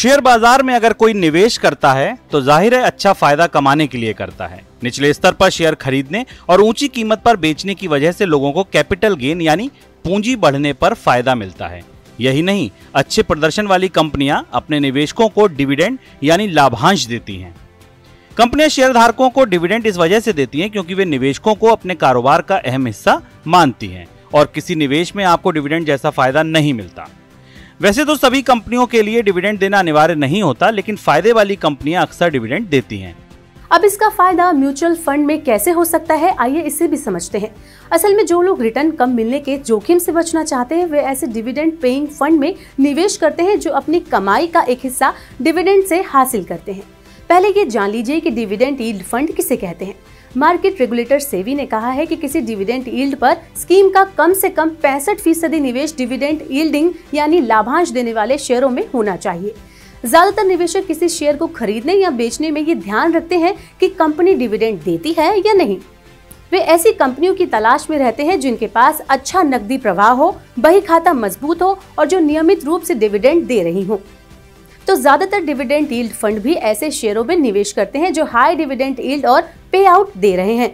Share बाजार में अगर कोई निवेश करता है तो जाहिर है अच्छा फायदा कमाने के लिए करता है। निचले स्तर पर शेयर खरीदने और ऊंची कीमत पर बेचने की वजह से लोगों को कैपिटल गेन यानी पूंजी बढ़ने पर फायदा मिलता है। यही नहीं, अच्छे प्रदर्शन वाली कंपनियां अपने निवेशकों को डिविडेंड यानी लाभांश देती हैं। कंपनियां शेयरधारकों को डिविडेंड इस वजह से देती हैं क्योंकि वे निवेशकों को अपने कारोबार का अहम हिस्सा मानती हैं और किसी निवेश में आपको डिविडेंड जैसा फायदा नहीं मिलता। वैसे तो सभी कंपनियों के लिए डिविडेंड देना अनिवार्य नहीं होता, लेकिन फायदे वाली कंपनियां अक्सर डिविडेंड देती हैं। अब इसका फायदा म्यूचुअल फंड में कैसे हो सकता है, आइए इसे भी समझते हैं। असल में जो लोग रिटर्न कम मिलने के जोखिम से बचना चाहते हैं वे ऐसे डिविडेंड पेइंग फंड में निवेश करते हैं जो अपनी कमाई का एक हिस्सा डिविडेंड से हासिल करते हैं। पहले ये जान लीजिए कि डिविडेंड यील्ड फंड किसे कहते हैं। मार्केट रेगुलेटर सेबी ने कहा है कि किसी डिविडेंड यील्ड पर स्कीम का कम से कम 65% निवेश डिविडेंड यील्डिंग यानी लाभांश देने वाले शेयरों में होना चाहिए। ज्यादातर निवेशक किसी शेयर को खरीदने या बेचने में ये ध्यान रखते हैं कि कंपनी डिविडेंड देती है या नहीं। वे ऐसी कंपनियों की तलाश में रहते हैं जिनके पास अच्छा नकदी प्रवाह हो, बही खाता मजबूत हो और जो नियमित रूप से डिविडेंड दे रही हो। तो ज्यादातर डिविडेंड यील्ड फंड भी ऐसे शेयरों में निवेश करते हैं जो हाई डिविडेंड यील्ड और पे आउट दे रहे हैं।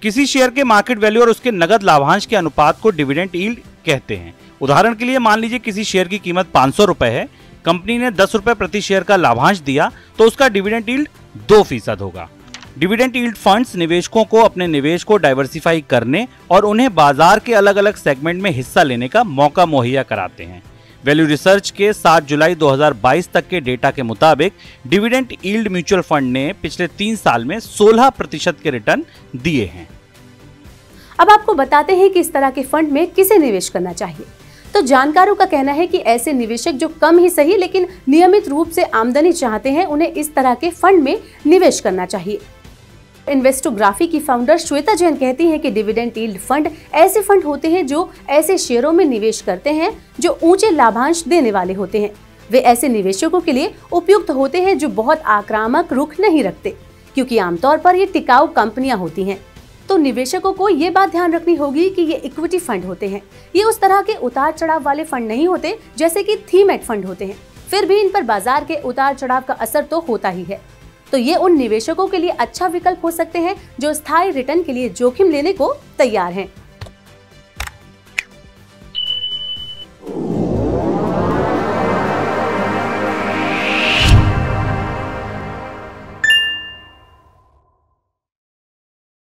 किसी शेयर के मार्केट वैल्यू और उसके नगद लाभांश के अनुपात को डिविडेंड यील्ड कहते हैं। उदाहरण के लिए मान लीजिए किसी शेयर की कीमत 500 रुपए है, कंपनी ने 10 रुपए प्रति शेयर का लाभांश दिया तो उसका डिविडेंड यील्ड 2% होगा। डिविडेंड यील्ड फंड्स निवेशकों को अपने निवेश को डाइवर्सिफाई करने और उन्हें बाजार के अलग अलग सेगमेंट में हिस्सा लेने का मौका मुहैया कराते हैं। वैल्यू रिसर्च के 7 जुलाई 2022 तक के डेटा के मुताबिक डिविडेंड यील्ड म्यूचुअल फंड ने पिछले 3 साल में 16% के रिटर्न दिए हैं। अब आपको बताते हैं कि इस तरह के फंड में किसे निवेश करना चाहिए। तो जानकारों का कहना है कि ऐसे निवेशक जो कम ही सही लेकिन नियमित रूप से आमदनी चाहते हैं उन्हें इस तरह के फंड में निवेश करना चाहिए। इन्वेस्टोग्राफी की फाउंडर श्वेता जैन कहती हैं कि डिविडेंड यील्ड फंड ऐसे फंड होते हैं जो ऐसे शेयरों में निवेश करते हैं जो ऊंचे लाभांश देने वाले होते हैं। वे ऐसे निवेशकों के लिए उपयुक्त होते हैं जो बहुत आक्रामक रुख नहीं रखते, क्योंकि आमतौर पर ये टिकाऊ कंपनियां होती हैं। तो निवेशकों को ये बात ध्यान रखनी होगी कि ये इक्विटी फंड होते हैं। ये उस तरह के उतार चढ़ाव वाले फंड नहीं होते जैसे कि थीमेट फंड होते हैं। फिर भी इन पर बाजार के उतार चढ़ाव का असर तो होता ही है। तो ये उन निवेशकों के लिए अच्छा विकल्प हो सकते हैं जो स्थायी रिटर्न के लिए जोखिम लेने को तैयार हैं।